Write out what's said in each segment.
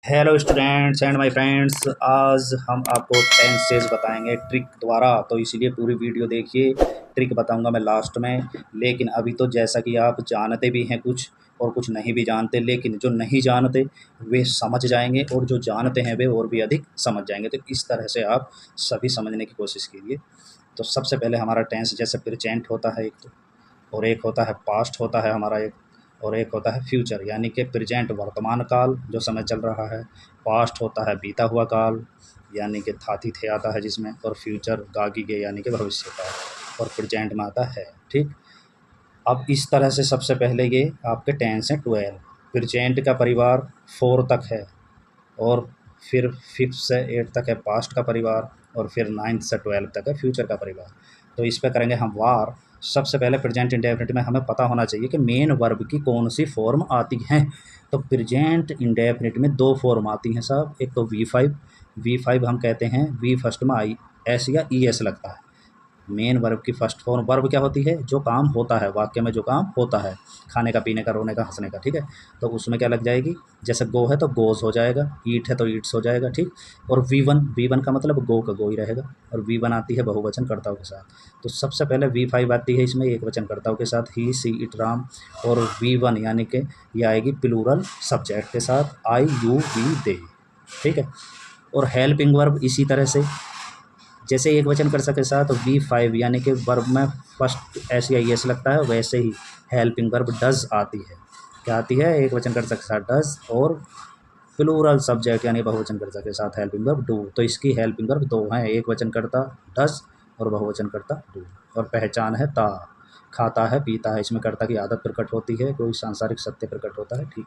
Hello students and my friends, आज हम आपको टेंसेज बताएंगे ट्रिक द्वारा। तो इसीलिए पूरी वीडियो देखिए, ट्रिक बताऊंगा मैं लास्ट में। लेकिन अभी तो जैसा कि आप जानते भी हैं कुछ और कुछ नहीं भी जानते, लेकिन जो नहीं जानते वे समझ जाएंगे और जो जानते हैं वे और भी अधिक समझ जाएंगे। तो इस तरह से आप सभी समझने की कोशिश कीजिए। तो सबसे पहले हमारा टेंस जैसे प्रेजेंट होता है एक तो, और एक होता है पास्ट होता है हमारा एक, और एक होता है फ्यूचर यानी कि प्रेजेंट वर्तमान काल जो समय चल रहा है। पास्ट होता है बीता हुआ काल यानी कि थाती थे आता है जिसमें, और फ्यूचर गागी के यानी कि भविष्य का, और प्रेजेंट में आता है। ठीक, अब इस तरह से सबसे पहले ये आपके टेंस हैं 12। प्रेजेंट का परिवार 4 तक है, और फिर 5 से 8 तक है पास्ट का परिवार, और फिर 9 से 12 तक है फ्यूचर का परिवार। तो इस पे करेंगे हम वार। सबसे पहले प्रेजेंट इंडेफिनिट में हमें पता होना चाहिए कि मेन वर्ब की कौन सी फॉर्म आती हैं। तो प्रेजेंट इंडेफिनिट में 2 फॉर्म आती हैं साहब। एक तो V5 हम कहते हैं, वी फर्स्ट में आई एस या ई एस लगता है। मेन वर्ब की फर्स्ट फॉर्म, वर्ब क्या होती है? जो काम होता है, वाक्य में जो काम होता है, खाने का, पीने का, रोने का, हंसने का। ठीक है, तो उसमें क्या लग जाएगी? जैसे गो है तो गोज हो जाएगा, ईट है तो ईट्स हो जाएगा। ठीक, और वी वन का मतलब गो का गो ही रहेगा, और V1 आती है बहुवचन कर्ताओं के साथ। तो सबसे पहले V5 आती है इसमें एक वचन कर्ताओं के साथ, ही सी इट राम। और V1 यानी कि ये आएगी प्लूरल सब्जेक्ट के साथ, आई यू वी दे। ठीक है, और हेल्पिंग वर्ब इसी तरह से, जैसे एक वचन कर सके साथ V5 यानी कि वर्ब में फर्स्ट एस या एस लगता है, वैसे ही हेल्पिंग वर्ब डज आती है। क्या आती है? एक वचन कर सके साथ डज, और प्लूरल सब्जेक्ट यानी बहुवचन कर्ता के साथ हेल्पिंग वर्ब डू। तो इसकी हेल्पिंग वर्ब 2 हैं, एक वचन कर्ता डज और बहुवचन कर्ता डू। और पहचान है ता, खाता है पीता है, इसमें कर्ता की आदत प्रकट होती है, कोई सांसारिक सत्य प्रकट होता है। ठीक,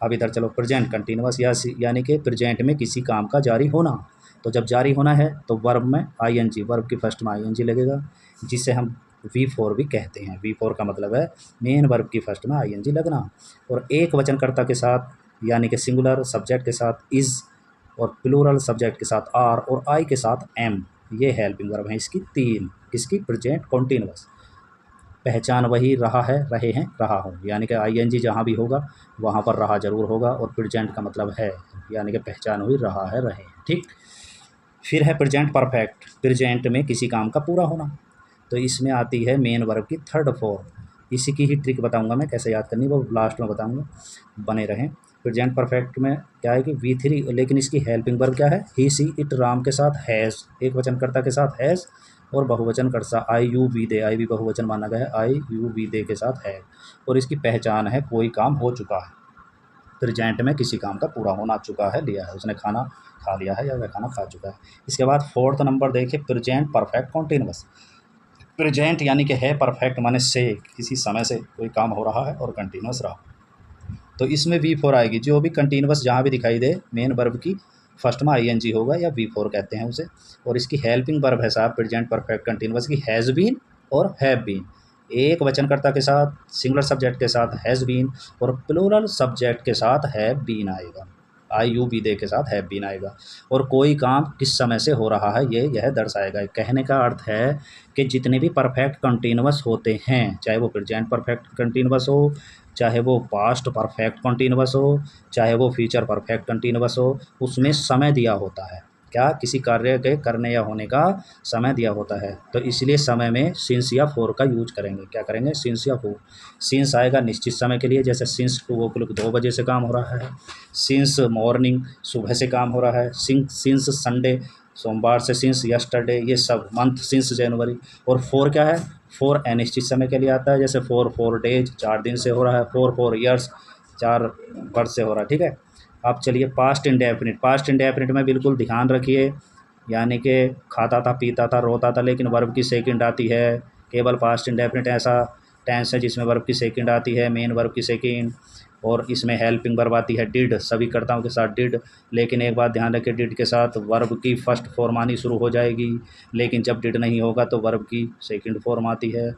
अब इधर चलो, प्रेजेंट कंटिन्यूअस यानी कि प्रेजेंट में किसी काम का जारी होना। तो जब जारी होना है तो वर्ब में ING, वर्ब की फर्स्ट में ING लगेगा, जिसे हम V4 भी कहते हैं। V4 का मतलब है मेन वर्ब की फर्स्ट में ING लगना, और एक वचनकर्ता के साथ यानी कि सिंगुलर सब्जेक्ट के साथ इज़, और प्लूरल सब्जेक्ट के साथ आर, और आई के साथ एम। ये हेल्पिंग वर्ब हैं इसकी 3, किसकी? Present continuous. पहचान वही रहा है, रहे हैं, रहा हूँ, यानी कि ING जहाँ भी होगा वहाँ पर रहा जरूर होगा, और प्रेजेंट का मतलब है यानी कि पहचान हुई, रहा है, रहे। ठीक, फिर है प्रेजेंट परफेक्ट, प्रेजेंट में किसी काम का पूरा होना। तो इसमें आती है मेन वर्ब की थर्ड फॉर्म। इसी की ही ट्रिक बताऊंगा मैं कैसे याद करनी, वो लास्ट में बताऊंगा, बने रहें। प्रेजेंट परफेक्ट में क्या है कि V3, लेकिन इसकी हेल्पिंग वर्ब क्या है? ही सी इट राम के साथ हैज़, एक वचनकर्ता के साथ हैज़, और बहुवचन कर्ता आई यू वी दे, आई भी बहुवचन माना गया है, आई यू वी दे के साथ है। और इसकी पहचान है कोई काम हो चुका है, प्रेजेंट में किसी काम का पूरा होना चुका है, लिया है, उसने खाना खा लिया है या वह खाना खा चुका है। इसके बाद फोर्थ नंबर देखिए, प्रेजेंट परफेक्ट कॉन्टिन्यूअस। प्रेजेंट यानी कि है, परफेक्ट माने से, किसी समय से कोई काम हो रहा है और कंटिन्यूअस रहा, तो इसमें V4 आएगी। जो भी कंटिन्यूअस जहाँ भी दिखाई दे मेन वर्ब की फर्स्ट में ING होगा, या V4 कहते हैं उसे। और इसकी हेल्पिंग वर्ब है साहब प्रेजेंट परफेक्ट कंटिन्यूअस की, हैज़ बीन और हैव बीन। एक वचनकर्ता के साथ सिंगुलर सब्जेक्ट के साथ हैज़ बीन, और प्लूरल सब्जेक्ट के साथ हैव बीन आएगा, IUB दे के साथ हैव बीन आएगा। और कोई काम किस समय से हो रहा है ये यह दर्शाएगा। कहने का अर्थ है कि जितने भी परफेक्ट कंटिन्यूअस होते हैं, चाहे वो प्रेजेंट परफेक्ट कंटिन्यूअस हो, चाहे वो पास्ट परफेक्ट कंटिन्यूअस हो, चाहे वो फ्यूचर परफेक्ट कंटिन्यूअस हो, उसमें समय दिया होता है। क्या? किसी कार्य के करने या होने का समय दिया होता है। तो इसलिए समय में सिंस या फोर का यूज करेंगे। क्या करेंगे? सिंस या फोर। सिंस आएगा निश्चित समय के लिए, जैसे सिंस 2 से काम हो रहा है, सिंस मॉर्निंग सुबह से काम हो रहा है, सिंस संडे सोमवार से, सिंस यस्टरडे, ये सब मंथ सिंस जनवरी। और फोर क्या है? फोर अनिश्चित समय के लिए आता है, जैसे फोर डेज 4 दिन से हो रहा है, फोर ईयर्स 4 वर्ष से हो रहा है। ठीक है, अब चलिए पास्ट इंडेफिनिट। पास्ट इंडेफिनिट में बिल्कुल ध्यान रखिए, यानी कि खाता था, पीता था, रोता था, लेकिन वर्ब की सेकंड आती है। केवल पास्ट इंडेफिनिट ऐसा टेंस है जिसमें वर्ब की सेकंड आती है, मेन वर्ब की सेकंड, और इसमें हेल्पिंग वर्ब आती है डिड, सभी कर्ताओं के साथ डिड। लेकिन एक बात ध्यान रखें, डिड के साथ वर्ब की फर्स्ट फॉर्म आनी शुरू हो जाएगी, लेकिन जब डिड नहीं होगा तो वर्ब की सेकंड फॉर्म आती है।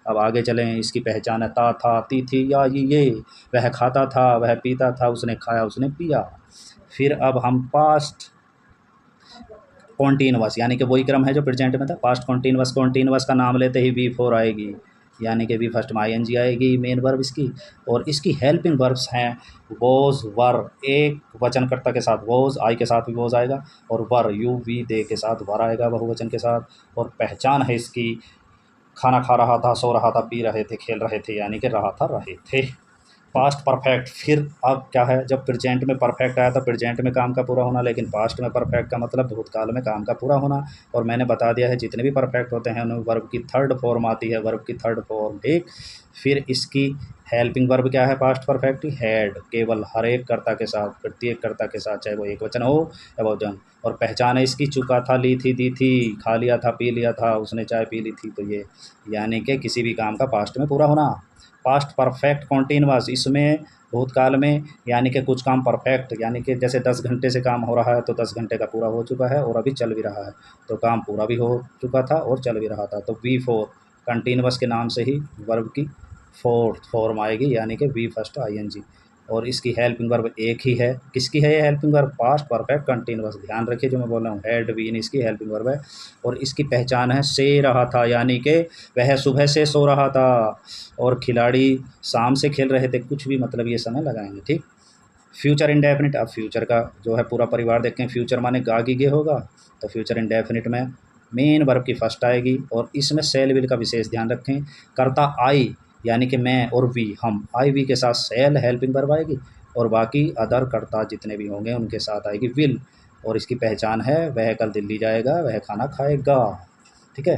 अब आगे चलें, इसकी पहचान है ता, था, ती, थी, या ये। वह खाता था, वह पीता था, उसने खाया, उसने पिया। फिर अब हम पास्ट कॉन्टीन्यूअस, यानी कि वही क्रम है जो प्रेजेंट में था, पास्ट कॉन्टीन्यूअस। कॉन्टीन्यूअस का नाम लेते ही V4 आएगी, यानी कि वी फर्स्ट में आईएनजी आएगी मेन वर्ब इसकी। और इसकी हेल्पिंग वर्ब्स हैं वॉज वर, एक वचनकर्ता के साथ वॉज, आई के साथ भी वॉज आएगा, और वर यू वी दे के साथ वर आएगा बहुवचन के साथ। और पहचान है इसकी खाना खा रहा था, सो रहा था, पी रहे थे, खेल रहे थे, यानी कि रहा था, रहे थे। पास्ट परफेक्ट, फिर अब क्या है, जब प्रेजेंट में परफेक्ट आया था प्रेजेंट में काम का पूरा होना, लेकिन पास्ट में परफेक्ट का मतलब भूतकाल में काम का पूरा होना। और मैंने बता दिया है जितने भी परफेक्ट होते हैं उनमें वर्ब की थर्ड फॉर्म आती है, वर्ब की थर्ड फॉर्म, ठीक। फिर इसकी हेल्पिंग वर्ब क्या है पास्ट परफेक्ट की, हैड, केवल हर एक कर्ता के साथ, प्रत्येक कर्ता के साथ, चाहे वो एक वचन हो या बहुवचन। और पहचान है इसकी चुका था, ली थी, दी थी, खा लिया था, पी लिया था, उसने चाय पी ली थी, तो ये यानी कि किसी भी काम का पास्ट में पूरा होना। पास्ट परफेक्ट कॉन्टीन्यूअस, इसमें भूतकाल में यानी कि कुछ काम परफेक्ट, यानी कि जैसे 10 घंटे से काम हो रहा है तो 10 घंटे का पूरा हो चुका है और अभी चल भी रहा है, तो काम पूरा भी हो चुका था और चल भी रहा था। तो वी फोर कंटीन्यूअस के नाम से ही वर्ब की फोर्थ फॉर्म आएगी, यानी कि वी फर्स्ट आईएनजी। और इसकी हेल्पिंग वर्ब एक ही है, किसकी है ये helping verb, past perfect continuous. ध्यान रखिए जो मैं बोल रहा हूँ, हैड बीन इसकी हेल्पिंग वर्ब है। और इसकी पहचान है से रहा था, यानी कि वह सुबह से सो रहा था और खिलाड़ी शाम से खेल रहे थे, कुछ भी मतलब ये समय लगाएंगे, ठीक। फ्यूचर इंडेफिनिट, अब फ्यूचर का जो है पूरा परिवार देखें, फ्यूचर माने गा गे होगा, तो फ्यूचर इंडेफिनिट में मेन वर्ब की फर्स्ट आएगी। और इसमें सेल विल का विशेष ध्यान रखें, कर्ता आई यानी कि मैं और वी, हम, आई वी के साथ सेल हेल्पिंग वर्ब आएगी, और बाकी अदर कर्ता जितने भी होंगे उनके साथ आएगी विल। और इसकी पहचान है वह कल दिल्ली जाएगा, वह खाना खाएगा, ठीक है।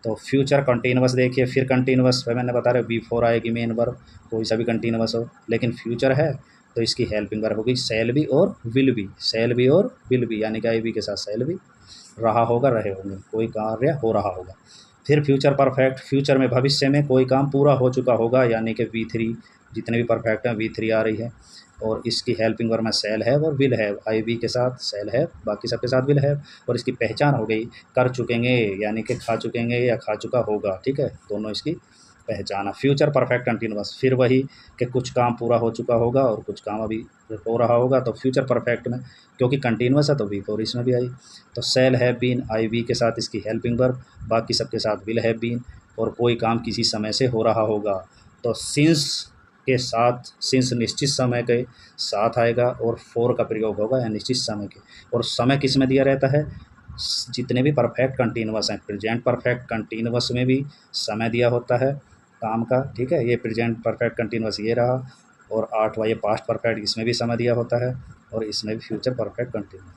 तो फ्यूचर कंटीन्यूअस देखिए, फिर कंटीन्यूअस मैंने बता रहा वी फोर आएगी मेन वर्ब, कोई सा भी कंटीन्यूअस हो, लेकिन फ्यूचर है तो इसकी हेल्पिंग वर्ब होगी सेल बी और विल बी, सेल बी और विल बी, यानी कि आई बी के साथ सेल बी, रहा होगा, रहे होंगे, कोई कार्य हो रहा होगा। फिर फ्यूचर परफेक्ट, फ्यूचर में भविष्य में कोई काम पूरा हो चुका होगा, यानी कि वी थ्री, जितने भी परफेक्ट हैं वी थ्री आ रही है। और इसकी हेल्पिंग वर्ब में सेल है और विल है, आई वी के साथ सेल है, बाकी सबके साथ विल है। और इसकी पहचान हो गई कर चुकेंगे, यानी कि खा चुकेंगे या खा चुका होगा, ठीक है, दोनों इसकी पहचान है। फ्यूचर परफेक्ट कंटीन्यूअस, फिर वही कि कुछ काम पूरा हो चुका होगा और कुछ काम अभी हो रहा होगा, तो फ्यूचर परफेक्ट में क्योंकि कंटीन्यूअस है तो वी फोर इसमें भी आई। तो सेल है बीन, आई वी के साथ इसकी हेल्पिंग वर्ब, बाकी सबके साथ विल है बीन। और कोई काम किसी समय से हो रहा होगा, तो सिंस के साथ, सिंस निश्चित समय के साथ आएगा और फोर का प्रयोग होगा या निश्चित समय के। और समय किस में दिया रहता है, जितने भी परफेक्ट कंटीन्यूअस हैं, प्रेजेंट परफेक्ट कंटीन्यूअस में भी समय दिया होता है काम का, ठीक है। ये प्रेजेंट परफेक्ट कंटीन्यूअस ये रहा, और आठवां ये पास्ट परफेक्ट, इसमें भी समय दिया होता है, और इसमें भी फ्यूचर परफेक्ट कंटीन्यूअस,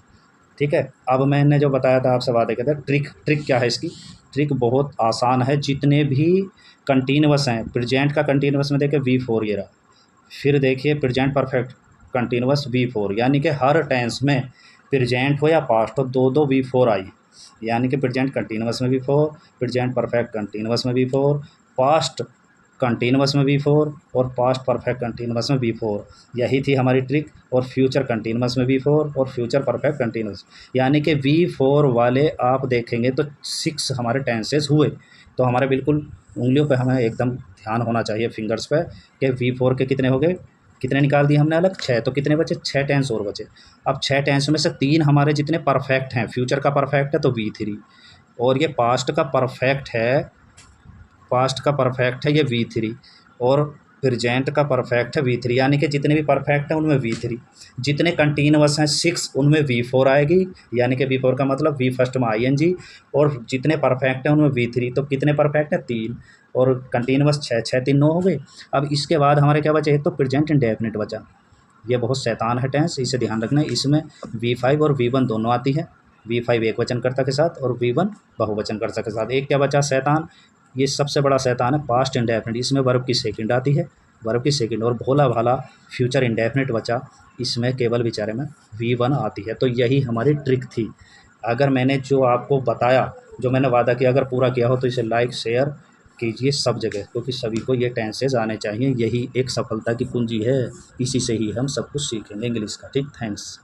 ठीक है। अब मैंने जो बताया था आपसे वादे कहते हैं, ट्रिक क्या है इसकी, ट्रिक बहुत आसान है। जितने भी कंटीन्यूअस हैं, प्रेजेंट का कंटीन्यूअस में देखिए वी फोर ये रहा, फिर देखिए present perfect continuous V four, यानी कि हर टेंस में प्रेजेंट हो या पास्ट हो दो दो वी फोर आई, यानी कि प्रेजेंट कंटीन्यूअस में V four, present perfect continuous में वी फोर, पास्ट कंटीन्यूअस में वी फोर, और पास्ट परफेक्ट कंटीन्यूअस में वी फोर, यही थी हमारी ट्रिक। और फ्यूचर कंटीन्यूअस में वी फोर और फ्यूचर परफेक्ट कंटीन्यूअस, यानी कि वी फोर वाले आप देखेंगे तो 6 हमारे टेंसेस हुए। तो हमारे बिल्कुल उंगलियों पे हमें एकदम ध्यान होना चाहिए, फिंगर्स पे, कि वी फोर के कितने हो गए, कितने निकाल दिए हमने अलग, 6, तो कितने बचे, 6 टेंस और बचे। अब 6 टेंस में से 3 हमारे जितने परफेक्ट हैं, फ्यूचर का परफेक्ट है तो वी थ्री, और ये पास्ट का परफेक्ट है, पास्ट का परफेक्ट है ये वी थ्री, और प्रेजेंट का परफेक्ट है वी थ्री, यानी कि जितने भी परफेक्ट हैं उनमें वी थ्री, जितने कंटीन्यूअस हैं 6 उनमें वी फोर आएगी, यानी कि वी फोर का मतलब वी फर्स्ट में आई एन जी, और जितने परफेक्ट हैं उनमें वी थ्री, तो कितने परफेक्ट हैं 3, और कंटीन्यूअस 6, 6 3 9 हो गए। अब इसके बाद हमारे क्या बचे, तो प्रेजेंट इंडेफिनिट बचा, ये बहुत शैतान है टेंस, इसे ध्यान रखना है। इसमें V5 और V1 दोनों आती है, V5 एक वचनकर्ता के साथ और V1 बहुवचनकर्ता के साथ। एक क्या बचा शैतान, ये सबसे बड़ा शैतान है पास्ट इंडेफिनिट, इसमें वर्ब की सेकंड आती है, वर्ब की सेकंड, और भोला भाला फ्यूचर इंडेफिनिट बचा, इसमें केवल बेचारे में V1 आती है। तो यही हमारी ट्रिक थी। अगर मैंने जो आपको बताया, जो मैंने वादा किया, अगर पूरा किया हो तो इसे लाइक शेयर कीजिए सब जगह, क्योंकि सभी को ये टेंसेज आने चाहिए, यही एक सफलता की कुंजी है, इसी से ही हम सब कुछ सीखेंगे इंग्लिश का, ठीक। थैंक्स।